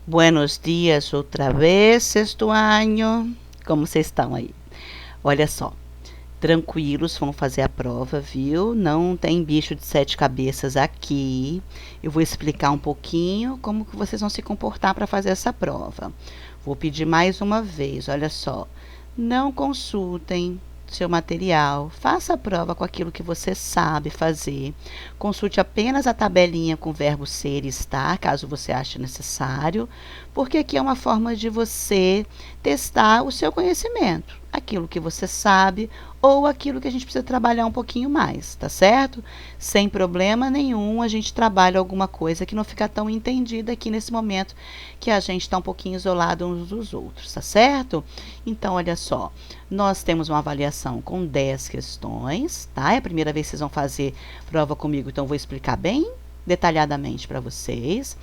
Buenos dias outra vez, sexto ano. Como vocês estão aí? Olha só, tranquilos, vão fazer a prova, viu? Não tem bicho de sete cabeças aqui. Eu vou explicar um pouquinho como que vocês vão se comportar para fazer essa prova. Vou pedir mais uma vez, olha só. Não consultem seu material, faça a prova com aquilo que você sabe fazer. Consulte apenas a tabelinha com o verbo ser e estar, caso você ache necessário, porque aqui é uma forma de você testar o seu conhecimento, aquilo que você sabe ou aquilo que a gente precisa trabalhar um pouquinho mais, tá certo? Sem problema nenhum, a gente trabalha alguma coisa que não fica tão entendida aqui nesse momento que a gente está um pouquinho isolado uns dos outros, tá certo? Então, olha só, nós temos uma avaliação com 10 questões, tá? É a primeira vez que vocês vão fazer prova comigo, então vou explicar bem detalhadamente para vocês.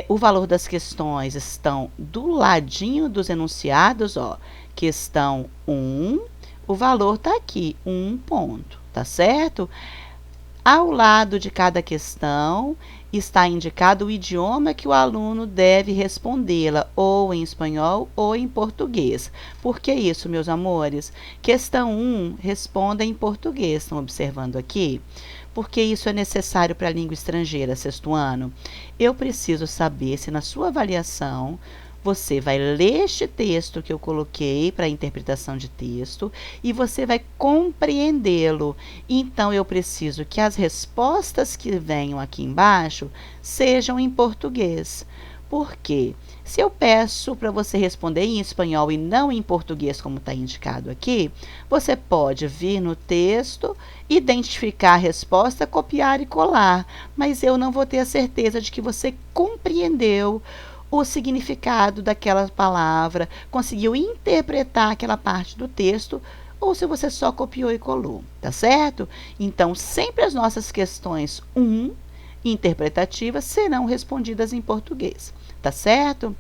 O valor das questões estão do ladinho dos enunciados, ó. Questão 1, o valor está aqui, 1 ponto, tá certo? Ao lado de cada questão está indicado o idioma que o aluno deve respondê-la, ou em espanhol ou em português. Por que isso, meus amores? Questão 1, responda em português. Estão observando aqui? Porque isso é necessário para a língua estrangeira, sexto ano. Eu preciso saber se na sua avaliação você vai ler este texto que eu coloquei para interpretação de texto e você vai compreendê-lo. Então, eu preciso que as respostas que venham aqui embaixo sejam em português. Por quê? Se eu peço para você responder em espanhol e não em português, como está indicado aqui, você pode vir no texto, identificar a resposta, copiar e colar, mas eu não vou ter a certeza de que você compreendeu o significado daquela palavra, conseguiu interpretar aquela parte do texto, ou se você só copiou e colou, tá certo? Então, sempre as nossas questões 1, interpretativas, serão respondidas em português, tá certo?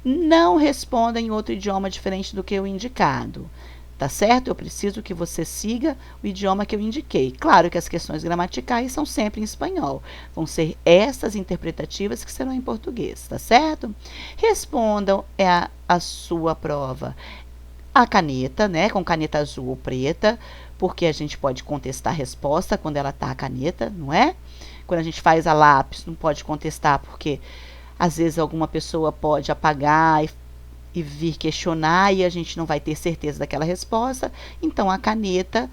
Não responda em outro idioma diferente do que o indicado. Tá certo? Eu preciso que você siga o idioma que eu indiquei. Claro que as questões gramaticais são sempre em espanhol. Vão ser estas interpretativas que serão em português, tá certo? Respondam a sua prova. A caneta, né? Com caneta azul ou preta, porque a gente pode contestar a resposta quando ela tá a caneta, não é? Quando a gente faz a lápis, não pode contestar, porque às vezes alguma pessoa pode apagar e vir questionar e a gente não vai ter certeza daquela resposta. Então, a caneta,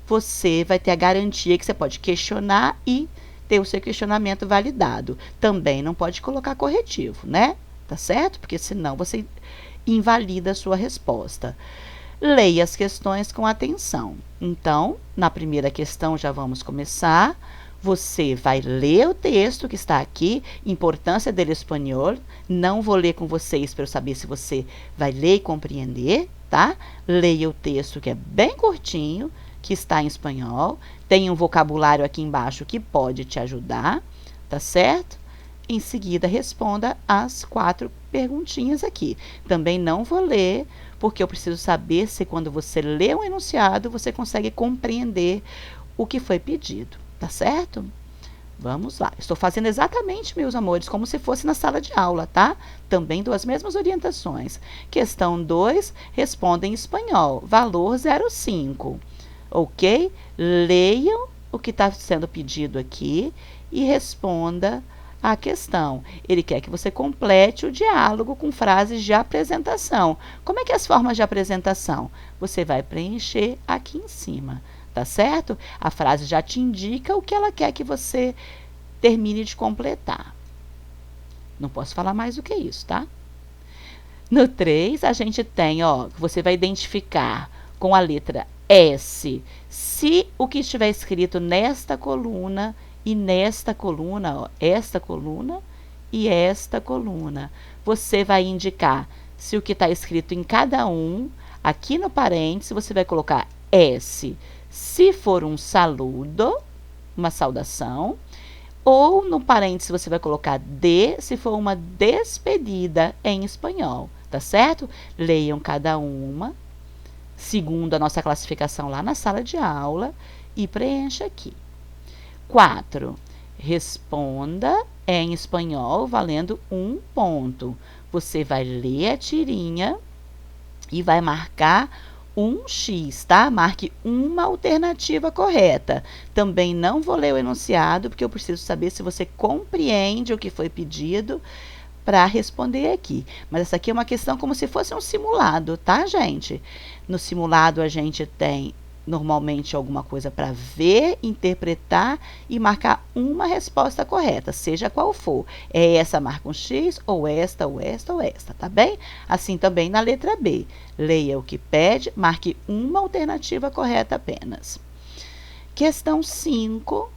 você vai ter a garantia que você pode questionar e ter o seu questionamento validado. Também não pode colocar corretivo, né? Tá certo? Porque senão você invalida a sua resposta. Leia as questões com atenção. Então, na primeira questão já vamos começar. Você vai ler o texto que está aqui, importância del espanhol. Não vou ler com vocês para eu saber se você vai ler e compreender, tá? Leia o texto que é bem curtinho, que está em espanhol. Tem um vocabulário aqui embaixo que pode te ajudar, tá certo? Em seguida, responda as 4 perguntinhas aqui. Também não vou ler, porque eu preciso saber se quando você lê um enunciado, você consegue compreender o que foi pedido. Tá certo? Vamos lá. Estou fazendo exatamente, meus amores, como se fosse na sala de aula, tá? Também dou as mesmas orientações. Questão 2, responda em espanhol. Valor 0,5. Ok? Leiam o que está sendo pedido aqui e responda a questão. Ele quer que você complete o diálogo com frases de apresentação. Como é que é as formas de apresentação? Você vai preencher aqui em cima. Tá certo? A frase já te indica o que ela quer que você termine de completar. Não posso falar mais do que isso, tá? No 3, a gente tem, ó, você vai identificar com a letra S se o que estiver escrito nesta coluna e nesta coluna, ó, esta coluna e esta coluna. Você vai indicar se o que está escrito em cada um, aqui no parênteses, você vai colocar S. Se for um saludo, uma saudação, ou no parênteses você vai colocar de, se for uma despedida em espanhol, tá certo? Leiam cada uma, segundo a nossa classificação lá na sala de aula, e preencha aqui. 4. Responda em espanhol, valendo 1 ponto. Você vai ler a tirinha e vai marcar um X, tá? Marque uma alternativa correta. Também não vou ler o enunciado, porque eu preciso saber se você compreende o que foi pedido para responder aqui. Mas essa aqui é uma questão como se fosse um simulado, tá, gente? No simulado a gente tem normalmente alguma coisa para ver, interpretar e marcar uma resposta correta, seja qual for. É essa, marca um X, ou esta, ou esta, ou esta, tá bem? Assim também na letra B. Leia o que pede, marque uma alternativa correta apenas. Questão 5.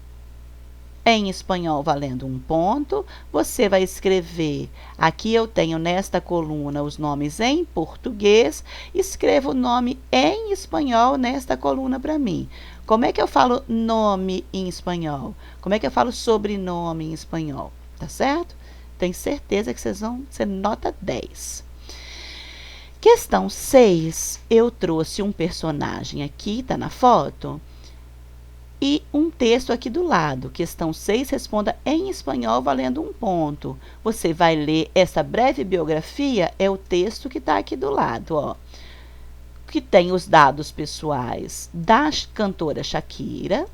Em espanhol, valendo 1 ponto, você vai escrever, aqui eu tenho nesta coluna os nomes em português, escreva o nome em espanhol nesta coluna para mim. Como é que eu falo nome em espanhol? Como é que eu falo sobrenome em espanhol? Tá certo? Tenho certeza que vocês vão ser nota 10. Questão 6, eu trouxe um personagem aqui, tá na foto, e um texto aqui do lado. Questão 6, responda em espanhol, valendo 1 ponto. Você vai ler essa breve biografia, é o texto que está aqui do lado, ó. Que tem os dados pessoais da cantora Shakira,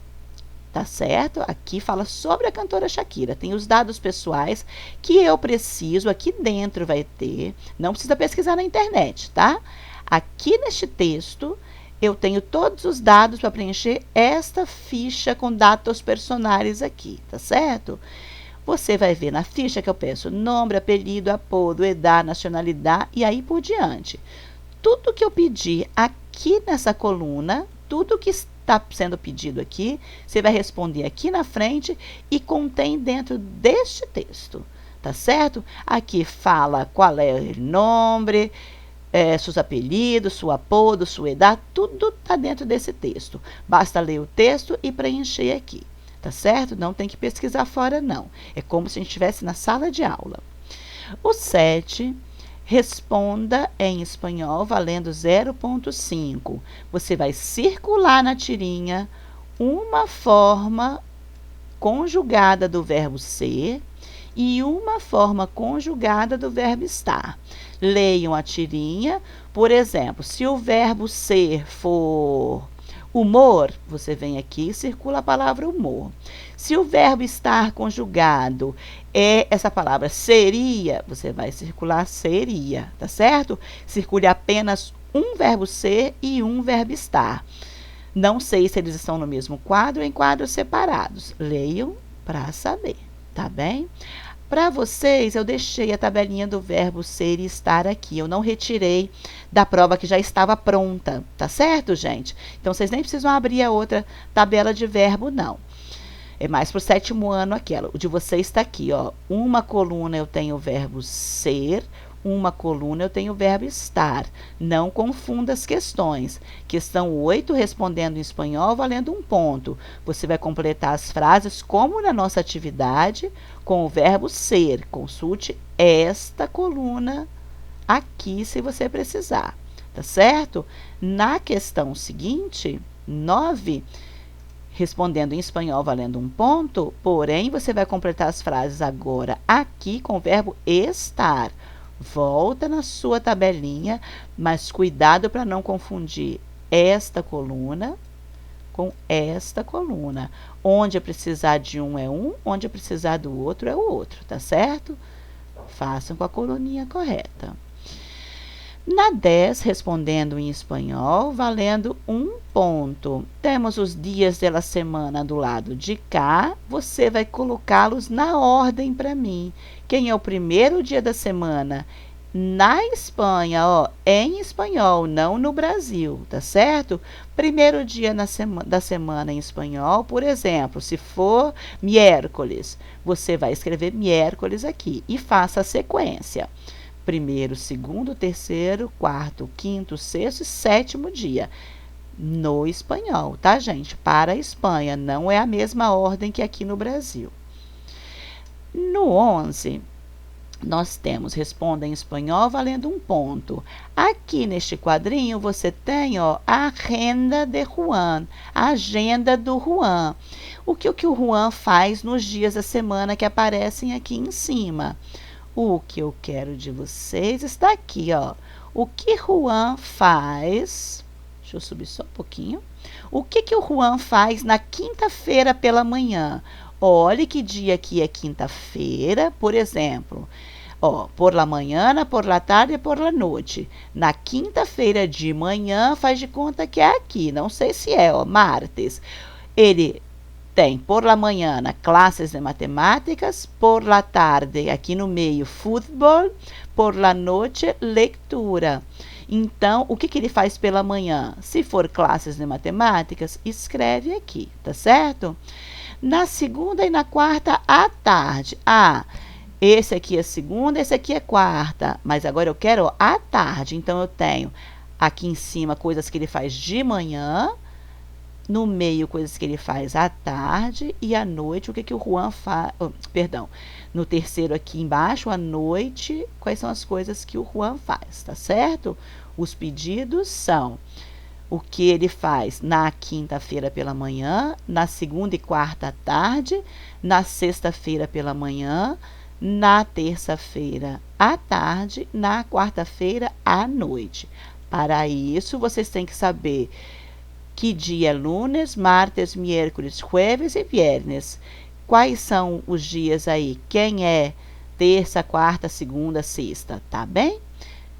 tá certo? Aqui fala sobre a cantora Shakira. Tem os dados pessoais que eu preciso, aqui dentro vai ter, não precisa pesquisar na internet, tá? Aqui neste texto, eu tenho todos os dados para preencher esta ficha com dados personais aqui, tá certo? Você vai ver na ficha que eu peço nome, apelido, apodo, idade, nacionalidade e aí por diante. Tudo que eu pedir aqui nessa coluna, tudo que está sendo pedido aqui, você vai responder aqui na frente e contém dentro deste texto, tá certo? Aqui fala qual é o nome, seus apelidos, seu apodo, sua idade, tudo está dentro desse texto. Basta ler o texto e preencher aqui, tá certo? Não tem que pesquisar fora, não. É como se a gente estivesse na sala de aula. O 7, responda em espanhol, valendo 0,5. Você vai circular na tirinha uma forma conjugada do verbo ser e uma forma conjugada do verbo estar. Leiam a tirinha. Por exemplo, se o verbo ser for humor, você vem aqui e circula a palavra humor. Se o verbo estar conjugado é essa palavra seria, você vai circular seria, tá certo? Circule apenas um verbo ser e um verbo estar. Não sei se eles estão no mesmo quadro ou em quadros separados. Leiam para saber, tá bem? Para vocês, eu deixei a tabelinha do verbo ser e estar aqui. Eu não retirei da prova que já estava pronta, tá certo, gente? Então, vocês nem precisam abrir a outra tabela de verbo, não. É mais para o 7º ano aquela. O de vocês está aqui, ó. Uma coluna eu tenho o verbo ser, uma coluna eu tenho o verbo estar. Não confunda as questões. Questão 8, respondendo em espanhol, valendo 1 ponto. Você vai completar as frases como na nossa atividade, com o verbo ser. Consulte esta coluna aqui, se você precisar. Tá certo? Na questão seguinte, 9, respondendo em espanhol, valendo 1 ponto, porém, você vai completar as frases agora aqui com o verbo estar. Volta na sua tabelinha, mas cuidado para não confundir esta coluna com esta coluna. Onde eu precisar de um é um, onde eu precisar do outro é o outro, tá certo? Façam com a coluninha correta. Na 10, respondendo em espanhol, valendo 1 ponto. Temos os dias da semana do lado de cá. Você vai colocá-los na ordem para mim. Quem é o primeiro dia da semana? Na Espanha, ó, em espanhol, não no Brasil, tá certo? Primeiro dia da semana em espanhol, por exemplo, se for miércoles, você vai escrever miércoles aqui e faça a sequência. Primeiro, segundo, terceiro, quarto, quinto, sexto e 7º dia. No espanhol, tá, gente? Para a Espanha, não é a mesma ordem que aqui no Brasil. No 11, nós temos responda em espanhol valendo 1 ponto. Aqui neste quadrinho você tem, ó, a agenda de Juan, a agenda do Juan. o que o Juan faz nos dias da semana que aparecem aqui em cima. O que eu quero de vocês está aqui, ó. O que Juan faz... Deixa eu subir só um pouquinho. O que o Juan faz na quinta-feira pela manhã? Olhe que dia aqui é quinta-feira, por exemplo. Ó, por la manhã, por la tarde e por la noite. Na quinta-feira de manhã, faz de conta que é aqui. Não sei se é, ó, martes. Ele tem por la manhã classes de matemáticas, por la tarde, aqui no meio, futebol, por la noite, leitura. Então, o que ele faz pela manhã? Se for classes de matemáticas, escreve aqui, tá certo? Na segunda e na quarta à tarde. Ah, esse aqui é segunda, esse aqui é quarta. Mas agora eu quero, ó, à tarde. Então, eu tenho aqui em cima coisas que ele faz de manhã, no meio coisas que ele faz à tarde e à noite, o que o Juan faz, perdão, no terceiro aqui embaixo, à noite, quais são as coisas que o Juan faz, tá certo? Os pedidos são o que ele faz na quinta-feira pela manhã, na segunda e quarta à tarde, na sexta-feira pela manhã, na terça-feira à tarde, na quarta-feira à noite. Para isso, vocês têm que saber que dia é lunes, martes, miércoles, jueves e viernes. Quais são os dias aí? Quem é terça, quarta, segunda, sexta, tá bem?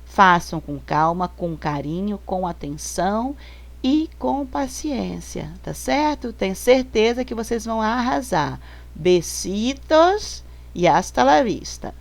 Façam com calma, com carinho, com atenção e com paciência, tá certo? Tenho certeza que vocês vão arrasar. Besitos e hasta la vista.